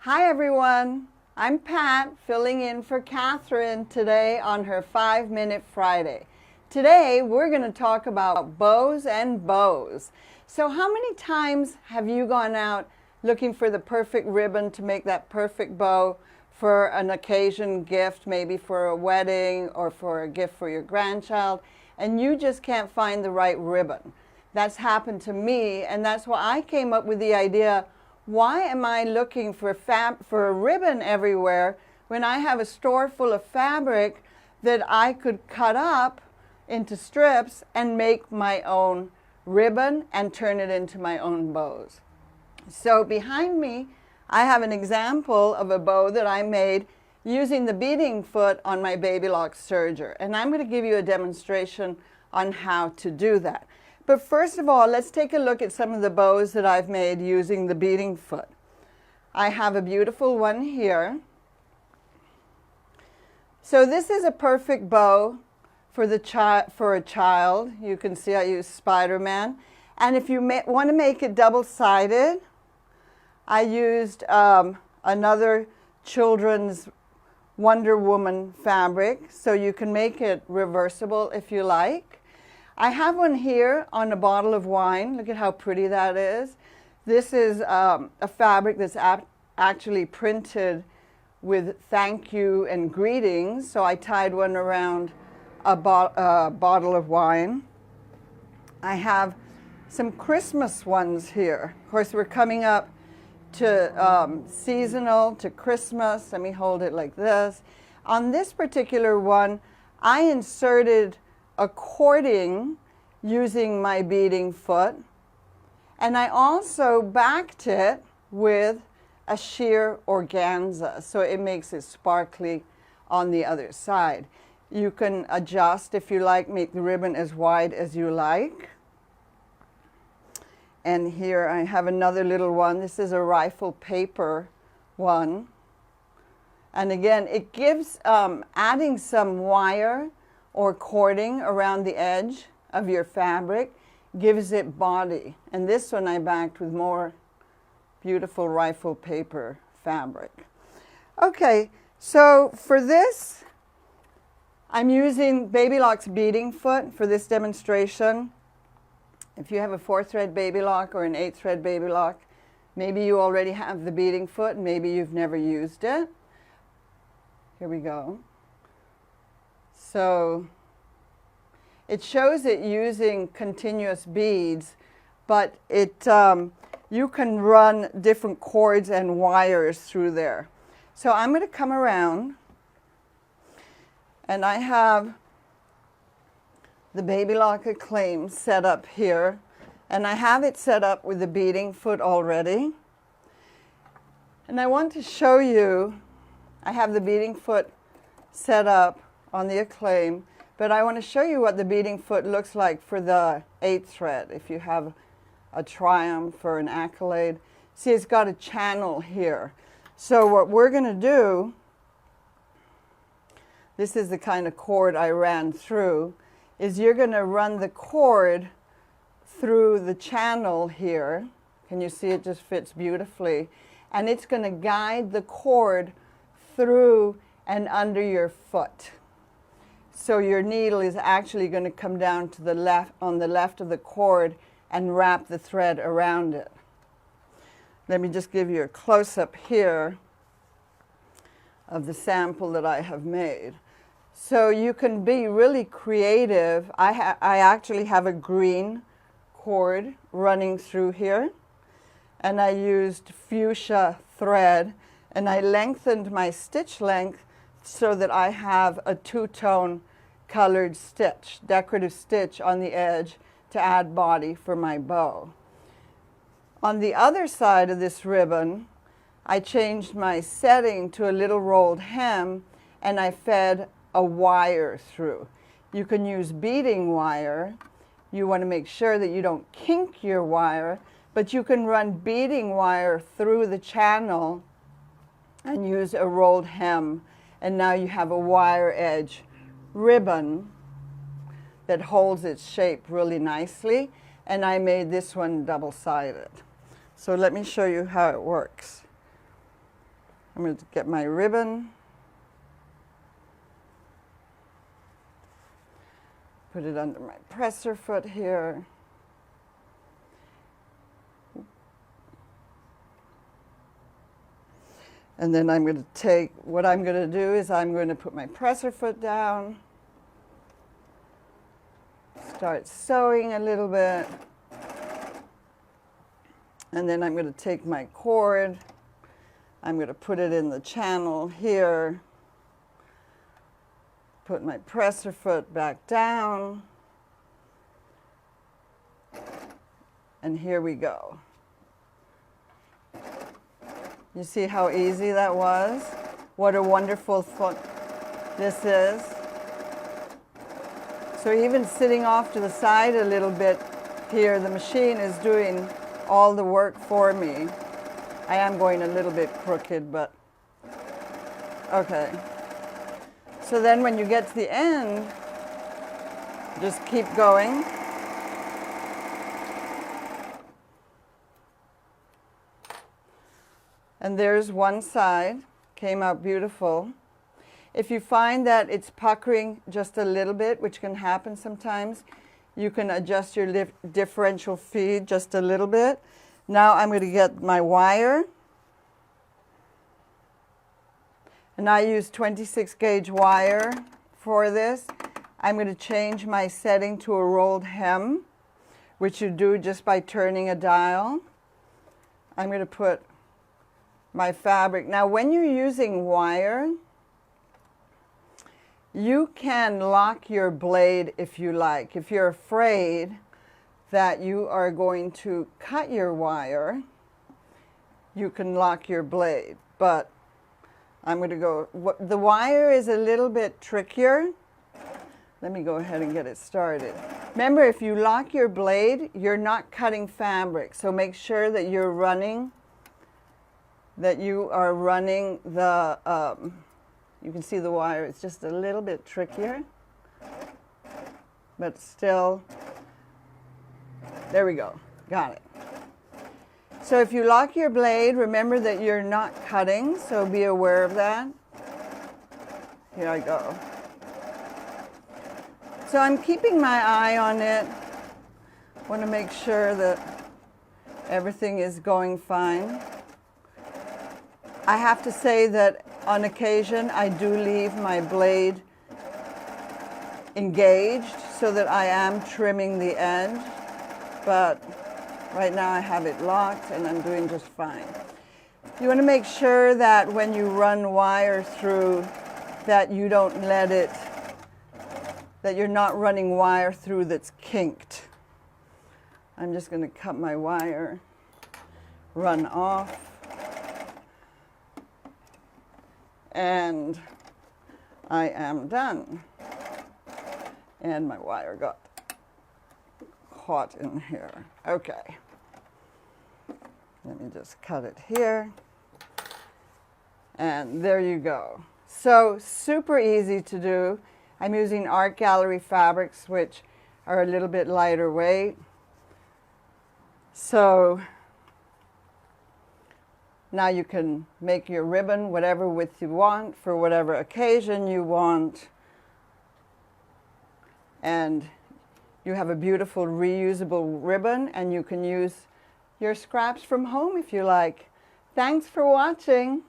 Hi everyone, I'm Pat filling in for Kathryn today on her 5-Minute Friday. Today we're going to talk about bows and bows. So how many times have you gone out looking for the perfect ribbon to make that perfect bow for an occasion gift, maybe for a wedding or for a gift for your grandchild, and you just can't find the right ribbon? That's happened to me, and that's why I came up with the idea, why am I looking for a ribbon everywhere when I have a store full of fabric that I could cut up into strips and make my own ribbon and turn it into my own bows? So behind me, I have an example of a bow that I made using the beading foot on my Babylock serger. And I'm going to give you a demonstration on how to do that. But first of all, let's take a look at some of the bows that I've made using the beading foot. I have a beautiful one here. So this is a perfect bow for a child. You can see I use Spider-Man. And if you want to make it double-sided, I used another children's Wonder Woman fabric, so you can make it reversible if you like. I have one here on a bottle of wine. Look at how pretty that is. This is a fabric that's actually printed with thank you and greetings, so I tied one around a bottle of wine. I have some Christmas ones here. Of course, we're coming up to seasonal, to Christmas. Let me hold it like this. On this particular one, I inserted a cording using my beading foot, and I also backed it with a sheer organza, so it makes it sparkly on the other side. You can adjust if you like, make the ribbon as wide as you like. And here I have another little one. This is a rifle paper one. And again, it gives, adding some wire or cording around the edge of your fabric gives it body. And this one I backed with more beautiful rifle paper fabric. Okay, so for this, I'm using Babylock's beading foot for this demonstration. If you have a 4-thread Babylock or an 8-thread Babylock, maybe you already have the beading foot, maybe you've never used it. Here we go. So it shows it using continuous beads, but you can run different cords and wires through there. So I'm going to come around, and I have the Babylock Acclaim set up here, and I have it set up with the beading foot already. And I want to show you, I have the beading foot set up on the Acclaim, but I want to show you what the beading foot looks like for the 8th thread. If you have a Triumph or an Accolade, see, it's got a channel here. So what we're going to do, this is the kind of cord I ran through, is you're going to run the cord through the channel here. Can you see it just fits beautifully? And it's going to guide the cord through and under your foot. So your needle is actually going to come down to the left, on the left of the cord, and wrap the thread around it. Let me just give you a close-up here of the sample that I have made. So you can be really creative. I actually have a green cord running through here, and I used fuchsia thread, and I lengthened my stitch length so that I have a two-tone colored stitch, decorative stitch on the edge to add body for my bow. On the other side of this ribbon, I changed my setting to a little rolled hem, and I fed a wire through. You can use beading wire. You want to make sure that you don't kink your wire, but you can run beading wire through the channel and use a rolled hem, and now you have a wire edge ribbon that holds its shape really nicely, and I made this one double-sided. So let me show you how it works. I'm going to get my ribbon, put it under my presser foot here. And then I'm going to take, what I'm going to do is I'm going to put my presser foot down, start sewing a little bit, and then I'm going to take my cord, I'm going to put it in the channel here, put my presser foot back down, and here we go. You see how easy that was? What a wonderful foot this is. So even sitting off to the side a little bit here, the machine is doing all the work for me. I am going a little bit crooked, but okay. So then when you get to the end, just keep going. And there's one side, came out beautiful. If you find that it's puckering just a little bit, which can happen sometimes, you can adjust your differential feed just a little bit. Now I'm going to get my wire. And I use 26 gauge wire for this. I'm going to change my setting to a rolled hem, which you do just by turning a dial. I'm going to put my fabric. Now when you're using wire, you can lock your blade if you like. If you're afraid that you are going to cut your wire, you can lock your blade. But I'm going to go, the wire is a little bit trickier. Let me go ahead and get it started. Remember, if you lock your blade, you're not cutting fabric. So make sure that you're running, you can see the wire, it's just a little bit trickier, but still, there we go, got it. So if you lock your blade, remember that you're not cutting, so be aware of that. Here I go. So I'm keeping my eye on it. I want to make sure that everything is going fine. I have to say that on occasion I do leave my blade engaged so that I am trimming the end, but right now I have it locked and I'm doing just fine. You want to make sure that when you run wire through that you don't let it, that you're not running wire through that's kinked. I'm just going to cut my wire, run off. And I am done. And my wire got caught in here. Okay. Let me just cut it here. And there you go. So super easy to do. I'm using Art Gallery fabrics, which are a little bit lighter weight. So now you can make your ribbon whatever width you want for whatever occasion you want. And you have a beautiful reusable ribbon, and you can use your scraps from home if you like. Thanks for watching.